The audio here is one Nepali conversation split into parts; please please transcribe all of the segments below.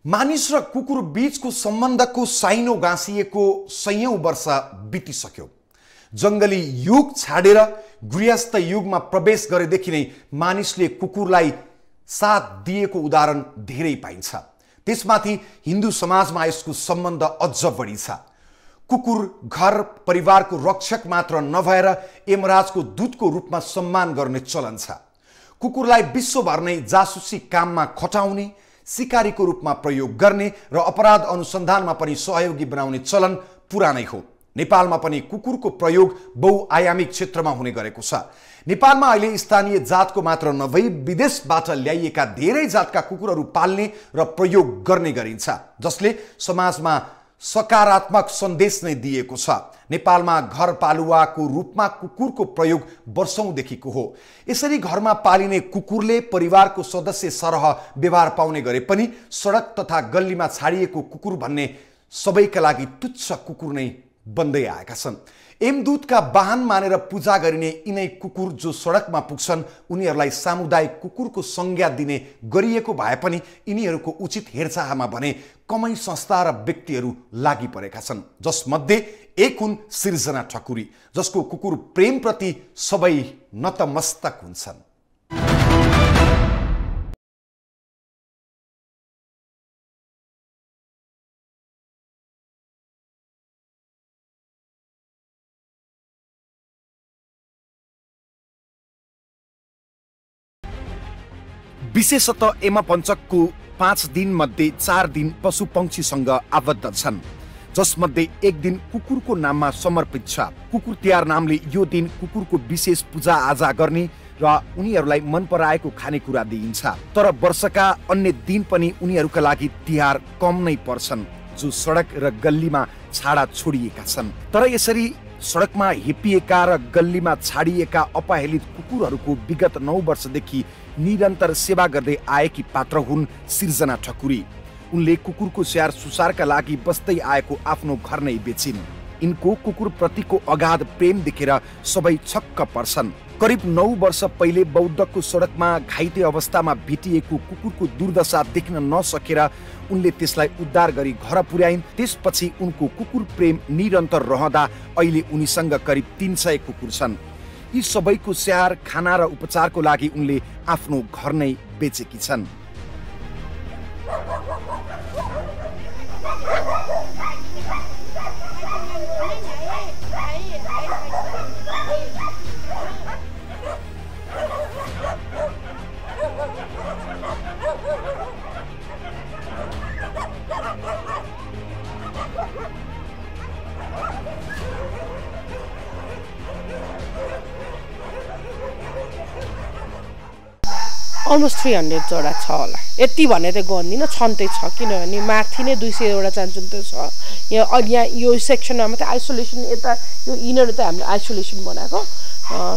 मानिस र कुकुर बीचको सम्बन्धको साइनो गाँसिएको सयौं वर्ष बितिसक्यो। जंगली युग छाडेर गृहस्थ युगमा प्रवेश गरेदेखि नै मानिसले कुकुरलाई साथ दिएको उदाहरण धेरै पाइन्छ। त्यसमाथि हिन्दू समाजमा यसको सम्बन्ध अझ बढी छ। कुकुर घर परिवारको रक्षक मात्र नभएर यमराजको दूतको रूपमा सम्मान गर्ने चलन छ। कुकुरलाई विश्वभर नै जासुसी काममा खटाउने, सिकारीको रूपमा प्रयोग गर्ने र अपराध अनुसन्धानमा पनि सहयोगी बनाउने चलन पुरानै हो। नेपालमा पनि कुकुरको प्रयोग बहुआयामिक क्षेत्रमा हुने गरेको छ। नेपालमा अहिले स्थानीय जातको मात्र नभई विदेशबाट ल्याइएका धेरै जातका कुकुरहरू पाल्ने र प्रयोग गर्ने गरिन्छ, जसले समाजमा सकारात्मक सन्देश नै दिएको छ। नेपालमा घरपालुवाको रूपमा कुकुरको प्रयोग वर्षौंदेखिको हो। यसरी घरमा पालिने कुकुरले परिवारको सदस्य सरह व्यवहार पाउने गरे पनि सडक तथा गल्लीमा छाडिएको कुकुर भन्ने सबैका लागि तुच्छ कुकुर नै बन्दै आएका छन्। यमदूतका वाहन मानेर पूजा गरिने यिनै कुकुर जो सडकमा पुग्छन्, उनीहरूलाई सामुदायिक कुकुरको संज्ञा दिने गरिएको भए पनि यिनीहरूको उचित हेरचाहमा भने कमै संस्था र व्यक्तिहरू लागि परेका छन्। जसमध्ये एक हुन् सिर्जना ठकुरी, जसको कुकुर प्रेमप्रति सबै नतमस्तक हुन्छन्। विशेषतः एमा पञ्चकको 5 दिन मध्ये 4 दिन पशु पंक्षीसँग आबद्ध छन्, जसमध्ये एक दिन कुकुरको नाममा समर्पित छ। कुकुर तिहार नामले यो दिन कुकुरको विशेष पूजा आजा गर्ने र उनीहरूलाई मन पराएको खानेकुरा दिइन्छ। तर वर्षका अन्य दिन पनि उनीहरूका लागि तिहार कम नै पर्छन्, जो सडक र गल्लीमा छाडा छोडिएका छन्। तर यसरी सडकमा हेपिएका र गल्लीमा छाडिएका अपहेलित कुकुरहरूको विगत 9 वर्षदेखि निरन्तर सेवा गर्दै आएकी पात्र हुन् सिर्जना ठकुरी। उनले कुकुरको स्याहार सुसारका लागि बस्दै आएको आफ्नो घर नै बेचिन्। यिनको कुकुर प्रतिको अगाध प्रेम देखेर सबै छक्क पर्छन्। करिब 9 वर्ष पहिले बौद्धको सडकमा घाइते अवस्थामा भेटिएको कुकुरको दुर्दशा देख्न नसकेर उनले त्यसलाई उद्धार गरी घर पुर्याइन्। त्यसपछि उनको कुकुर प्रेम निरन्तर रहँदा अहिले उनीसँग करिब 300 कुकुर छन्। यी सबैको स्याहार, खाना र उपचारको लागि उनले आफ्नो घर नै बेचेकी छन्। अलमोस्ट 300 जोडा छ होला, यति भने त गर्दिनँ, छन्दै छ। किनभने माथि नै 200 वटा चान्चुन त छ। यहाँ यो सेक्सनमा मात्रै आइसोलेसन, यता यो इनर त हामीले आइसोलेसन बनाएको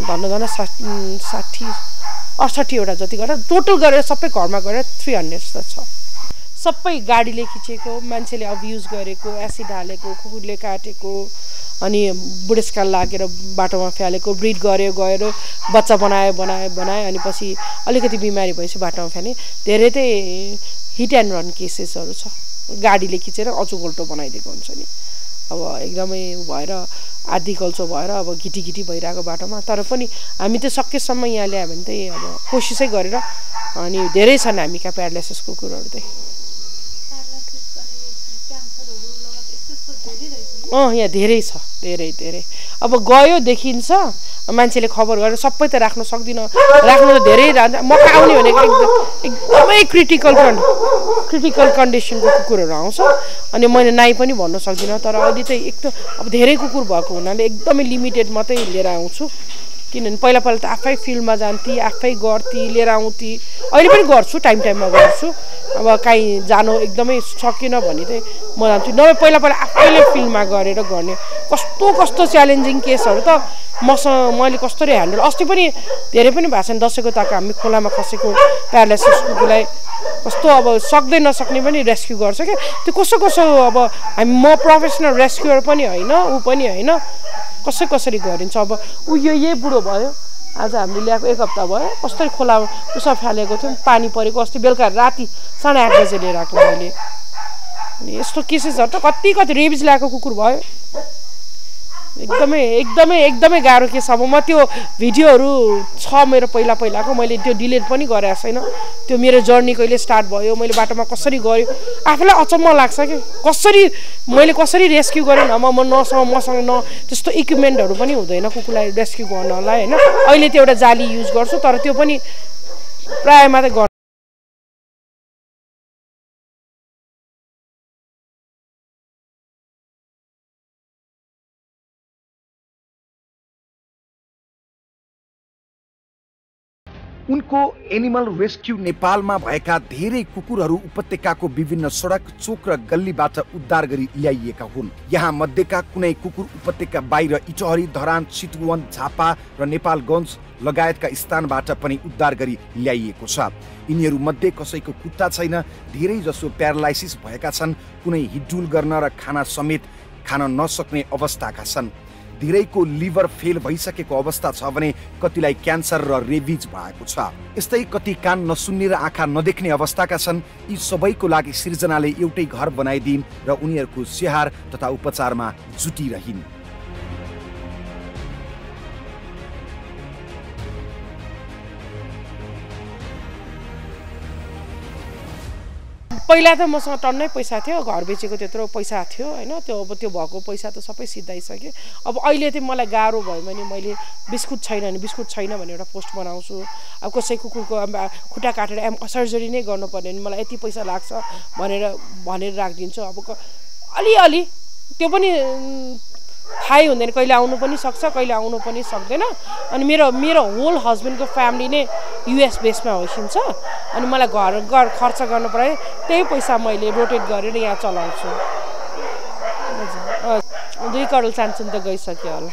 धन्न 60-68 वटा जति गरेर टोटल गरेर सबै घरमा गरेर 300 त छ। सबै गाडीले खिचेको, मान्छेले अब्युज गरेको, एसिड हालेको, कुकुरले काटेको, अनि बुढेसकाल लागेर बाटोमा फ्यालेको, ब्रिड गएर बच्चा बनायो अनि पछि अलिकति बिमारी भएपछि बाटोमा फ्याल्ने धेरै चाहिँ हिट एन्ड रन केसेसहरू छ। गाडीले खिचेर अचुगोल्टो बनाइदिएको हुन्छ नि। अब एकदमै भएर आधी गल्चो भएर अब घिटी भइरहेको बाटोमा। तर पनि हामी त सकेसम्म यहाँ ल्यायो भने चाहिँ अब कोसिसै गरेर, अनि धेरै छन् हामी कहाँ प्यारालाइसिस कुकुरहरू चाहिँ। यहाँ धेरै छ, धेरै। अब गयो देखिन्छ, मान्छेले खबर गरेर सबै त राख्न सक्दिनँ, राख्नु त धेरै मका आउने भनेको एकदमै क्रिटिकल कन्डिसनको कुकुरहरू आउँछ। अनि मैले नाइ पनि भन्न सक्दिनँ। तर अहिले चाहिँ एकदम अब धेरै कुकुर भएको हुनाले एकदमै लिमिटेड मात्रै लिएर आउँछु। किनभने पहिला त आफै फिल्डमा जान्थेँ, आफै गर्थेँ, लिएर आउँथेँ। अहिले पनि गर्छु, टाइममा गर्छु। अब काहीँ जानु एकदमै सकेन भने चाहिँ म जान्छु। नभए पहिला आफैले फिल्डमा गरेर गर्ने कस्तो च्यालेन्जिङ केसहरू त मैले कसरी ह्यान्डल। अस्ति पनि धेरै पनि भएको छ नि, दसैँको ताका हामी खोलामा खसेको प्यारालाइसिस कुकुरलाई कस्तो अब सक्दै नसक्ने पनि रेस्क्यु गर्छ क्या। त्यो कसो अब म प्रोफेसनल रेस्क्युअर पनि होइन, ऊ पनि होइन, कसरी गरिन्छ। अब ऊ यही बुढो भयो, आज हामीले ल्याएको 1 हप्ता भयो कसरी खोला उसमा फालेको थियौँ पानी परेको अस्ति बेलुका राति 8:30 बजे लिएर आएको मैले अनि यस्तो केसेसहरु त कति रेबिज ल्याएको कुकुर भयो एकदमै गाह्रो केस अब म त्यो भिडियोहरु छ मेरो पहिलाको मैले त्यो डिलिट पनि गरेको छैन त्यो मेरो जर्नी कहिले स्टार्ट भयो मैले बाटोमा कसरी गयो आफैलाई अचम्म लाग्छ के मैले कसरी रेस्क्यु गरेँ न मसँग न त्यस्तो इक्विपमेन्टहरु पनि हुँदैन कुकुरलाई रेस्क्यु गर्नलाई हैन अहिले त्यो एउटा जाली युज गर्छु तर त्यो पनि प्राय मात्रै उनको एनिमल रेस्क्यु नेपालमा भएका धेरै कुकुरहरू उपत्यकाको विभिन्न सडक चोक र गल्लीबाट उद्धार गरी ल्याइएका हुन्। यहाँ मध्येका कुनै कुकुर उपत्यका बाहिर इटहरी, धरान, चितवन, झापा र नेपालगञ्ज लगायतका स्थानबाट पनि उद्धार गरी ल्याइएको छ। यिनीहरू मध्ये कसैको खुट्टा छैन, धेरै जसो प्यारालाइसिस भएका छन्, कुनै हिडडुल गर्न र खाना समेत खान नसक्ने अवस्थाका छन्। धेरैको लिभर फेल भइसकेको अवस्था छ भने कतिलाई क्यान्सर र रेबिज भएको छ। यस्तै कति कान नसुन्ने र आँखा नदेख्ने अवस्थाका छन्। यी सबैको लागि सिर्जनाले एउटै घर बनाइदिन् र उनीहरूको स्याहार तथा उपचारमा जुटिरहिन्। पहिला त मसँग टन्नै पैसा थियो, घर बेचेको त्यत्रो पैसा थियो हैन, त्यो भएको पैसा त सबै सिधाइसक्यो। अब अहिले चाहिँ मलाई गाह्रो भयो भने मैले बिस्कुट छैन भने एउटा पोस्ट बनाउँछु। अब कसै कुकुरको खुट्टा काटेर सर्जरी नै गर्नुपर्ने भने मलाई यति पैसा लाग्छ भनेर राखिदिन्छु। अब अलि त्यो पनि थाहै हुँदैन, कहिले आउनु पनि सक्छ कहिले आउनु पनि सक्दैन। अनि मेरो होल हस्बेन्डको फ्यामिली नै युएस बेसमा होइसिन्छ अनि मलाई घर खर्च गर्नु पर्यो, त्यही पैसा मैले रोटेट गरेर यहाँ चलाउँछु। 2 करोड चान्चुन त गइसक्यो होला।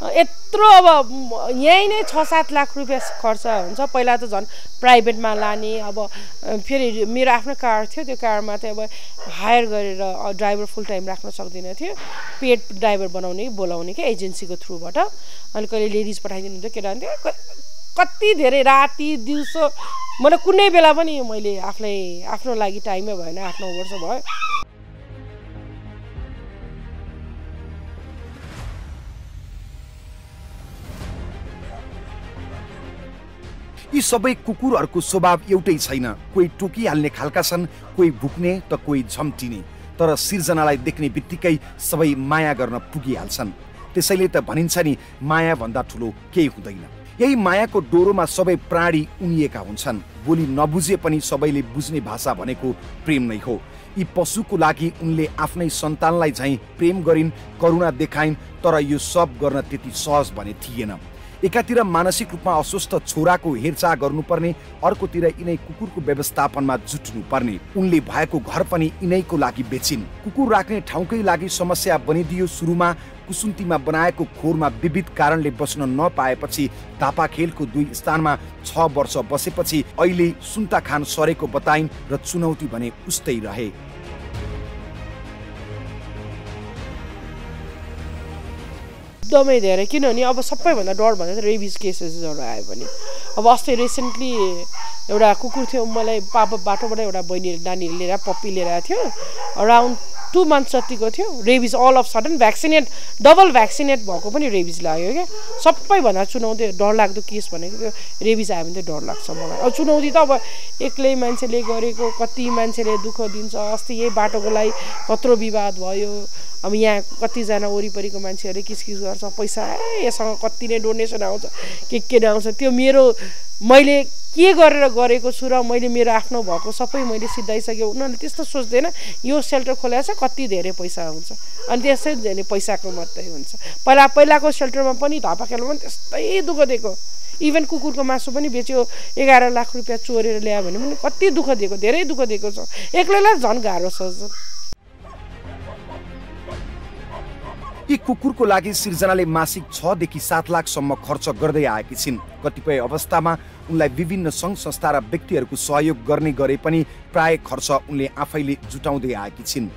यत्रो अब यही नै 6-7 लाख रुपियाँ खर्च हुन्छ। पहिला त झन् प्राइभेटमा लाने, अब फेरि मेरो आफ्नो कार थियो, त्यो कारमा चाहिँ अब हायर गरेर ड्राइभर फुल टाइम राख्न सक्दिनँ थियो, पेड ड्राइभर बोलाउने के एजेन्सीको थ्रुबाट। अनि कहिले लेडिज पठाइदिनु हुन्थ्यो, केटा कति धेरै राति दिउँसो मलाई कुनै बेला पनि मैले आफ्नो लागि टाइमै भएन। 8-9 वर्ष भयो। यी सबै कुकुरहरूको स्वभाव एउटै छैन। कोही टोकिहाल्ने खालका छन्, कोही भुक्ने त कोही झम्टिने। तर सिर्जनालाई देख्ने बित्तिकै सबै माया गर्न पुगिहाल्छन्। त्यसैले त भनिन्छ नि, माया भन्दा ठुलो केही हुँदैन। यही मायाको डोरोमा सबै प्राणी उनिएका हुन्छन्। बोली नबुझे पनि सबैले बुझ्ने भाषा भनेको प्रेम नै हो। यी पशुको लागि उनले आफ्नै सन्तानलाई झैं प्रेम गरिन्, करुणा देखाइन्, तर यो सब गर्न त्यति सहज भने थिएन। एकातिर मानसिक रूपमा अस्वस्थ छोराको हेरचाह गर्नुपर्ने, अर्कोतिर यिनै कुकुरको व्यवस्थापनमा जुट्नुपर्ने। उनले भएको घर पनि यिनैको लागि बेचिन्। कुकुर राख्ने ठाउँकै लागि समस्या बनिदियो। सुरुमा कुसुन्तीमा बनाएको खोरमा विविध कारणले बस्न नपाएपछि दापाखेलको 2 स्थानमा 6 वर्ष बसेपछि अहिले सुन्ताखान सरेको बताइन् र चुनौती भने उस्तै रहे। एकदमै धेरै, किनभने अब सबैभन्दा डर भन्दा रेबिज केसेसहरू आयो भने। अब अस्ति रिसेन्टली एउटा कुकुर थियो, मलाई बाटोबाट एउटा नानीले लिएर पप्पी लिएर आएको थियो, अराउन्ड 2 मन्थ्स जतिको थियो। Rabies all of sudden double vaccinate भएको पनि रेबिज लाग्यो क्या। सबैभन्दा चुनौती डरलाग्दो केस भनेको त्यो रेबिज आयो भने चाहिँ डर लाग्छ मलाई। अब चुनौती त अब एक्लै मान्छेले गरेको, कति मान्छेले दुःख दिन्छ। अस्ति यही बाटोको लागि कत्रो विवाद भयो। अब यहाँ कतिजना वरिपरिको मान्छेहरूले किसकिस गर्छ, पैसा यसँग कति नै डोनेसन आउँछ, के आउँछ। त्यो मैले के गरेको छु र मैले मेरो आफ्नो भएको सबै मैले सिधाइसक्यो। उनीहरूले त्यस्तो सोच्दैन, यो सेल्टर खोलेको छ कति धेरै पैसा हुन्छ, अनि त्यसै धेरै पैसाको मात्रै हुन्छ। पहिलाको सेल्टरमा पनि धापाखेलमा पनि त्यस्तै दुःख दिएको। इभन कुकुरको मासु पनि बेच्यो, 11 लाख रुपियाँ चोरेर ल्यायो भने पनि कति दुःख दिएको, धेरै दुःख दिएको छ। एक्लैलाई झन् गाह्रो छ। यी कुकुरको लागि सिर्जनाले मासिक 6 देखि 7 लाखसम्म खर्च गर्दै आएकी छिन्। कतिपय अवस्थामा उनलाई विभिन्न सङ्घ संस्था र व्यक्तिहरूको सहयोग गर्ने गरे पनि प्राय खर्च उनले आफैले जुटाउँदै आएकी छिन्।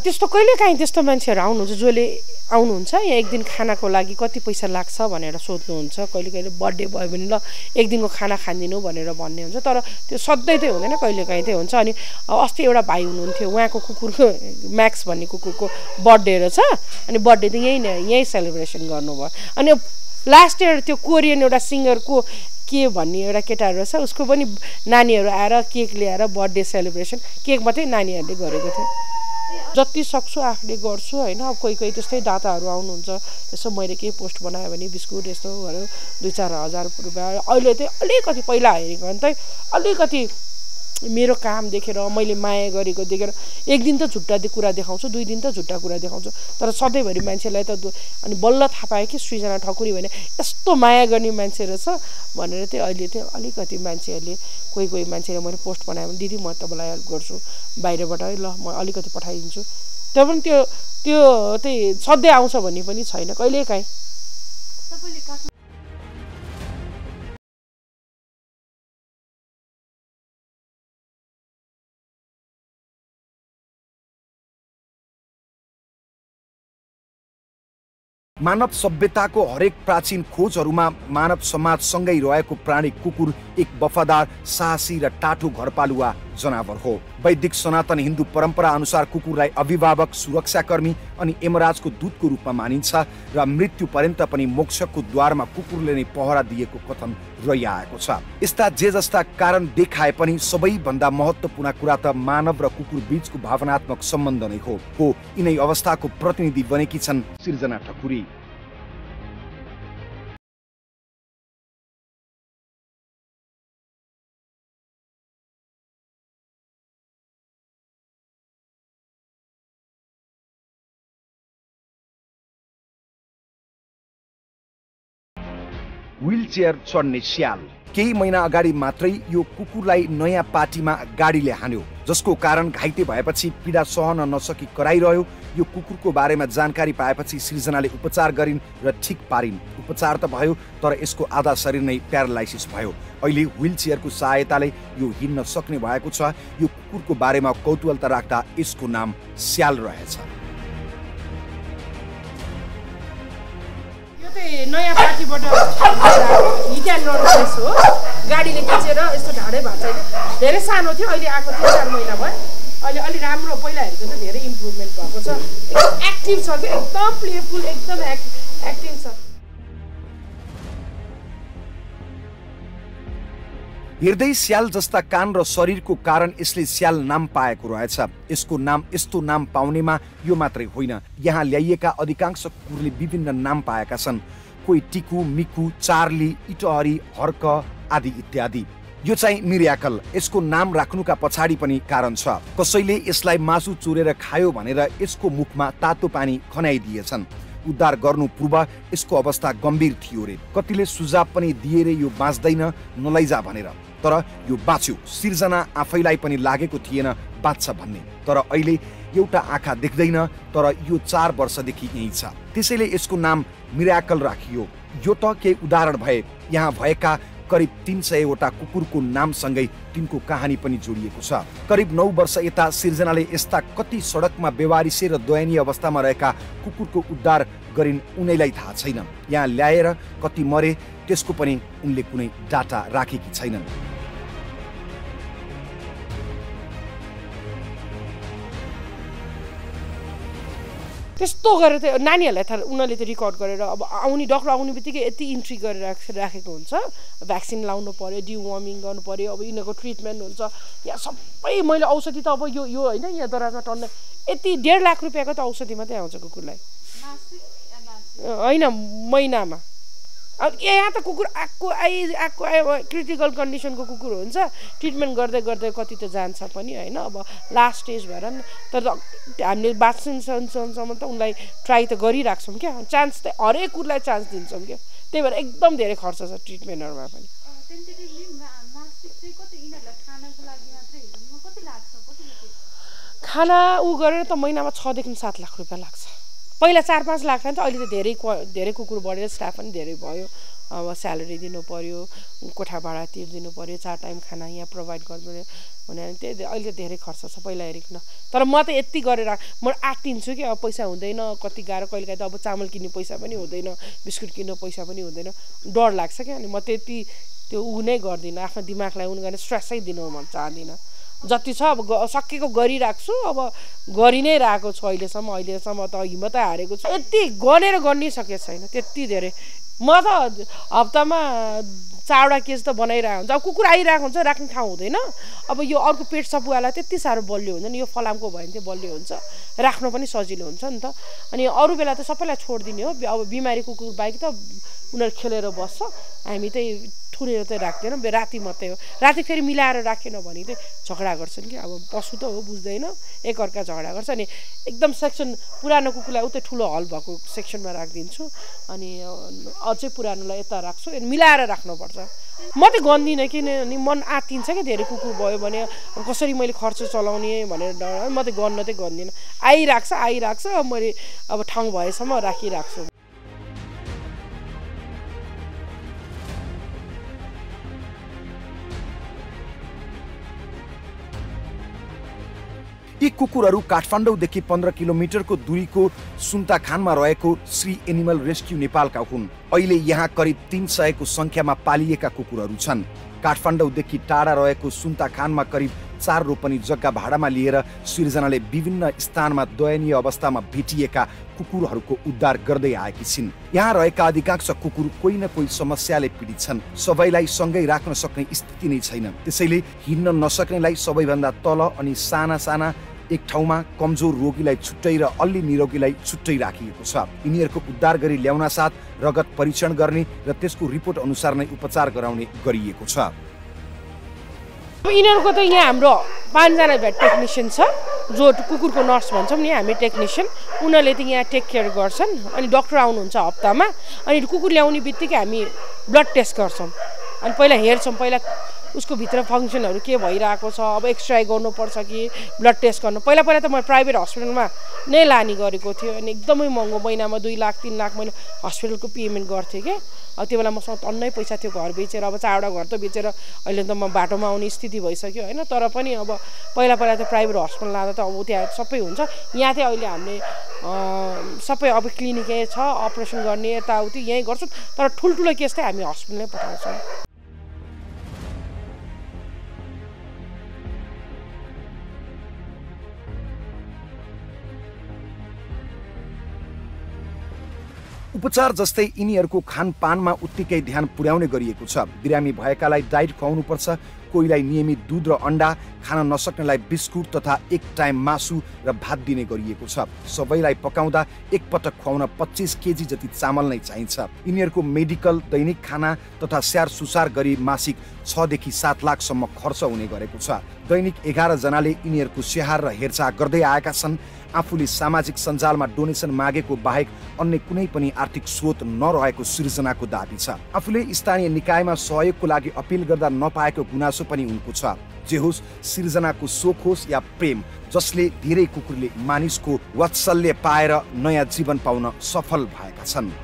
त्यस्तो कहिलेकाहीँ त्यस्तो मान्छेहरू आउनुहुन्छ जसले आउनुहुन्छ यहाँ एक दिन खानाको लागि कति पैसा लाग्छ भनेर सोध्नुहुन्छ, कहिले कहिले बर्थडे भयो भने ल एक दिनको खाना खानिदिनु भनेर भन्ने हुन्छ, तर त्यो सधैँ चाहिँ हुँदैन, कहिलेकाहीँ चाहिँ हुन्छ। अनि अस्ति एउटा भाइ हुनुहुन्थ्यो, उहाँको कुकुरको म्याक्स भन्ने कुकुरको बर्थडे रहेछ, अनि बर्थडे त यहीँ सेलिब्रेसन गर्नुभयो। अनि लास्ट इयर त्यो कोरियन एउटा सिङ्गरको के भन्ने एउटा केटाहरू रहेछ, उसको पनि नानीहरू आएर केक ल्याएर बर्थडे सेलिब्रेसन केक मात्रै नानीहरूले गरेको थियो। जति सक्छु आफूले गर्छु होइन। अब कोही कोही त्यस्तै दाताहरू आउनुहुन्छ, यसो मैले केही पोस्ट बनायो भने बिस्कुट यस्तो गरेर 2-4 हजार रुपियाँ। अहिले चाहिँ अलिकति पहिला हेरेको भने चाहिँ अलिकति मेरो काम देखेर मैले माया गरेको देखेर एक दिन त झुट्टा कुरा देखाउँछु, 2 दिन त झुट्टा कुरा देखाउँछु, तर सधैँभरि मान्छेलाई त अनि बल्ल थाहा पाएँ कि सृजना ठकुरी भने यस्तो माया गर्ने मान्छे रहेछ भनेर चाहिँ अहिले चाहिँ अलिकति मान्छेहरूले कोही कोही मान्छेले मैले पोस्ट बनायो भने दिदी म तपाईँलाई हेल्प गर्छु बाहिरबाट, ल म अलिकति पठाइदिन्छु। त्यो पनि त्यो चाहिँ सधैँ आउँछ भन्ने पनि छैन, कहिलेकाहीँ। मानव सभ्यताको हरेक प्राचीन खोजहरूमा मानव समाजसँगै रहेको प्राणी कुकुर एक वफादार, साहसी र टाठो घरपालुवा जनावर हो। वैदिक सनातन हिन्दू परम्परा अनुसार कुकुरलाई अभिभावक, सुरक्षाकर्मी अनि यमराजको दूतको रूपमा मानिन्छ र मृत्यु पर्यन्त पनि मोक्षको द्वारमा कुकुरले नै पहरा दिएको कथन रहिआएको छ। यस्ता जे जस्ता कारण देखाए पनि सबैभन्दा महत्त्वपूर्ण कुरा त मानव र कुकुर बीचको भावनात्मक सम्बन्ध नै हो। यिनै अवस्थाको प्रतिनिधि बनेकी छन् सृजना ठकुरी। व्हीलचेयर चढ्ने स्याल। केही महिना अगाडि मात्रै यो कुकुरलाई नयाँ पार्टीमा गाडीले हान्यो, जसको कारण घाइते भएपछि पीडा सहन नसकी कराइरह्यो। यो कुकुरको बारेमा जानकारी पाएपछि सृजनाले उपचार गरिन् र ठिक पारिन्। उपचार त भयो, तर यसको आधा शरीर नै प्यारालाइसिस भयो। अहिले व्हीलचेयरको सहायताले यो हिँड्न सक्ने भएको छ। यो कुकुरको बारेमा कौतूहलता राख्दा यसको नाम स्याल रहेछ। नयाँ पार्टीबाट हिट एन्ड रन केस हो, गाडीले खिचेर यस्तो ढाडै भएको छैन, धेरै सानो थियो, अहिले आएको 3-4 महिना भयो। अहिले अलि राम्रो, पहिला हेरेको त धेरै इम्प्रुभमेन्ट भएको छ, एकदम एक्टिभ छ कि, एकदम प्लेफुल, एकदम एक्टिभ छ। हेर्दै स्याल जस्ता कान र शरीरको कारण यसले स्याल नाम पाएको रहेछ। यसको नाम यस्तो नाम पाउनेमा यो मात्रै होइन, यहाँ ल्याइएका अधिकांश कुकुरले विभिन्न नाम पाएका छन्। कोही टिकु, मिकु, चार्ली, इटहरी, हर्क आदि इत्यादि। यो चाहिँ मिराकल। यसको नाम राख्नुका पछाडि पनि कारण छ। कसैले यसलाई मासु चोरेर खायो भनेर यसको मुखमा तातो पानी खनाइदिएछन्। उद्धार गर्नु पूर्व यसको अवस्था गम्भीर थियो रे। कतिले सुझाव पनि दिए रे यो बाँच्दैन, नलैजा भनेर, तर यो बाँच्यो। सृजना आफैलाई पनि लागेको थिएन बाँच्छ भन्ने, तर अहिले एउटा आँखा देख्दैन, तर यो 4 वर्षदेखि यही छ। त्यसैले यसको नाम मिराकल राखियो। यो त केही उदाहरण भए, यहाँ भएका करिब 300 वटा कुकुरको नामसँगै तिनको कहानी पनि जोडिएको छ। करिब 9 वर्ष यता सृजनाले यस्ता कति सडकमा बेवारिसे र दयनीय अवस्थामा रहेका कुकुरको उद्धार गरिन् उनैलाई थाहा छैन। यहाँ ल्याएर कति मरे त्यसको पनि उनले कुनै डाटा राखेकी छैनन्। त्यस्तो गरेर चाहिँ नानीहरूलाई थाहा, उनीहरूले चाहिँ रेकर्ड गरेर अब आउने डक्टर आउने बित्तिकै यति इन्ट्री गरेर राखेको हुन्छ। भ्याक्सिन लाउनु पर्यो, डिवर्मिङ गर्नु पर्यो, अब यिनीहरूको ट्रिटमेन्ट हुन्छ। यहाँ सबै मैले औषधि त अब यो होइन, यहाँ दराजमा टन्न यति 1.5 लाख रुपियाँको त औषधि मात्रै आउँछ कुकुरलाई, होइन महिनामा। अब यहाँ त कुकुर आएको क्रिटिकल कन्डिसनको कुकुर हुन्छ, ट्रिटमेन्ट गर्दै गर्दै कति त जान्छ पनि होइन। अब लास्ट स्टेज भएर नि, तर हामीले भ्याक्सिनेसनसम्म त उनलाई ट्राई त गरिराख्छौँ क्या, चान्स त हरेक कुकुरलाई चान्स दिन्छौँ क्या। त्यही भएर एकदम धेरै खर्च छ ट्रिटमेन्टहरूमा पनि। खाना ऊ गरेर त महिनामा 6 देखि 7 लाख रुपियाँ लाग्छ। पहिला 4-5 लाख खान्थ्यो, अहिले त धेरै कुकुर बढेर स्टाफ पनि धेरै भयो। अब स्यालेरी दिनु पर्यो, कोठा भाडा तिर्दिनु पर्यो, 4 टाइम खाना यहाँ प्रोभाइड गर्नु भने त्यही अहिले त धेरै खर्च छ पहिला हेरिकन। तर म त यति गरेर म आँटिन्छु कि अब पैसा हुँदैन, कति गाह्रो, कहिलेकाहीँ त अब चामल किन्ने पैसा पनि हुँदैन, बिस्कुट किन्ने पैसा पनि हुँदैन, डर लाग्छ क्या। अनि म त्यति त्यो नै गर्दिनँ, आफ्नो दिमागलाई गर्ने स्ट्रेसै दिनु म चाहदिनँ। जति छ अब सकेको गरिराख्छु, अब गरि नै रहेको छु अहिलेसम्म त हिम्मत हारेको छु। यति गनेर गर्नै सकेको छैन त्यति धेरै। म त हप्तामा 4वटा केस त बनाइरहेको हुन्छ। अब कुकुर आइरहेको हुन्छ, राख्ने ठाउँ हुँदैन। अब यो अर्को पेट सपुवालाई त्यति साह्रो बलियो हुन्छ नि, यो फलामको भयो भने चाहिँ बलियो हुन्छ, राख्नु पनि सजिलो हुन्छ नि त। अनि अरू बेला त सबैलाई छोडिदिने हो। अब बिमारी कुकुर बाहेक त उनीहरू खेलेर बस्छ, हामी चाहिँ थुनेर चाहिँ राख्दैनौँ, राति मात्रै हो। राति फेरि मिलाएर राखेन भने चाहिँ झगडा गर्छन् कि, अब पशु त हो बुझ्दैन, एकअर्का झगडा गर्छ। अनि एकदम सेक्सन पुरानो कुकुरलाई उतै ठुलो हल भएको सेक्सनमा राखिदिन्छु, अनि अझै पुरानोलाई यता राख्छु, मिलाएर राख्नुपर्छ। म त गन्दिनँ, किनभने मन आँटिन्छ क्या, धेरै कुकुर भयो भने कसरी मैले खर्च चलाउने भनेर डर, म त गर्न चाहिँ गन्दिनँ। आइराख्छ मैले अब ठाउँ भएसम्म राखिराख्छु। यी कुकुरहरू काठमाडौँदेखि 15 किलोमिटरको दूरीको सुन्ताखानमा रहेको श्री एनिमल रेस्क्यु नेपालका हुन्। अहिले यहाँ करिब 300 को संख्यामा पालिएका कुकुरहरू छन्। काठमाडौँदेखि टाढा रहेको सुन्ताखानमा करिब 4 रोपनी जग्गा भाडामा लिएर सिर्जनाले विभिन्न स्थानमा दयनीय अवस्थामा भेटिएका कुकुरहरूको उद्धार गर्दै आएकी छिन्। यहाँ रहेका अधिकांश कुकुर कोही न कोही समस्याले पीडित छन्। सबैलाई सँगै राख्न सक्ने स्थिति नै छैन। त्यसैले हिँड्न नसक्नेलाई सबैभन्दा तल अनि साना एक ठाउँमा, कमजोर रोगीलाई छुट्टै र अलि निरोगीलाई छुट्टै राखिएको छ। यिनीहरूको उद्धार गरी ल्याउन साथ रगत परीक्षण गर्ने र त्यसको रिपोर्ट अनुसार नै उपचार गराउने गरिएको छ। यिनीहरूको त यहाँ हाम्रो 5 जना भेट टेक्निसियन छ, जो कुकुरको नर्स भन्छौँ नि हामी टेक्निसियन, उनीहरूले त यहाँ टेक केयर गर्छन्। अनि डक्टर आउनुहुन्छ हप्तामा, अनि कुकुर ल्याउने बित्तिकै हामी ब्लड टेस्ट गर्छौँ, अनि पहिला हेर्छौँ पहिला उसको भित्र फङ्सनहरू के भइरहेको छ, अब एक्सरे गर्नुपर्छ कि ब्लड टेस्ट गर्नु। पहिला त म प्राइभेट हस्पिटलमा नै लाने गरेको थियो, अनि एकदमै महँगो, महिनामा 2 लाख 3 लाख मैले हस्पिटलको पेमेन्ट गर्थेँ क्या। अब त्यो बेला मसँग टन्नै पैसा थियो, घर बेचेर, अब 4वटा घर त बेचेर अहिले त म बाटोमा आउने स्थिति भइसक्यो होइन। तर पनि अब पहिला त प्राइभेट हस्पिटल लाँदा त अब त्यहाँ सबै हुन्छ। यहाँ चाहिँ अहिले हामीले सबै अब क्लिनिकै छ, अपरेसन गर्ने यताउति यहीँ गर्छौँ। तर ठुल्ठुलो केस चाहिँ हामी हस्पिटलमै पठाउँछौँ। उपचार जस्तै यिनीहरूको खानपानमा उत्तिकै ध्यान पुर्याउने गरिएको छ। बिरामी भएकालाई डाइट खुवाउनुपर्छ, कोहीलाई नियमित दूध र अन्डा, खान नसक्नेलाई बिस्कुट तथा एक टाइम मासु र भात दिने गरिएको छ। सबैलाई पकाउँदा एक पटक खुवाउन 25 केजी जति चामल नै चाहिन्छ। यिनीहरूको मेडिकल, दैनिक खाना तथा स्याहार सुसार गरी मासिक 6 देखि 7 लाखसम्म खर्च हुने गरेको छ। दैनिक 11 जनाले यिनीहरूको स्याहार र हेरचाह गर्दै आएका छन्। आफूले सामाजिक सञ्जालमा डोनेसन मागेको बाहेक अन्य कुनै पनि आर्थिक स्रोत नरहेको सिर्जनाको दाबी छ। आफूले स्थानीय निकायमा सहयोगको लागि अपिल गर्दा नपाएको गुनासो पनि उनको छ। जे होस्, सिर्जनाको शोक होस् या प्रेम, जसले धेरै कुकुरले मानिसको वात्सल्य पाएर नयाँ जीवन पाउन सफल भएका छन्।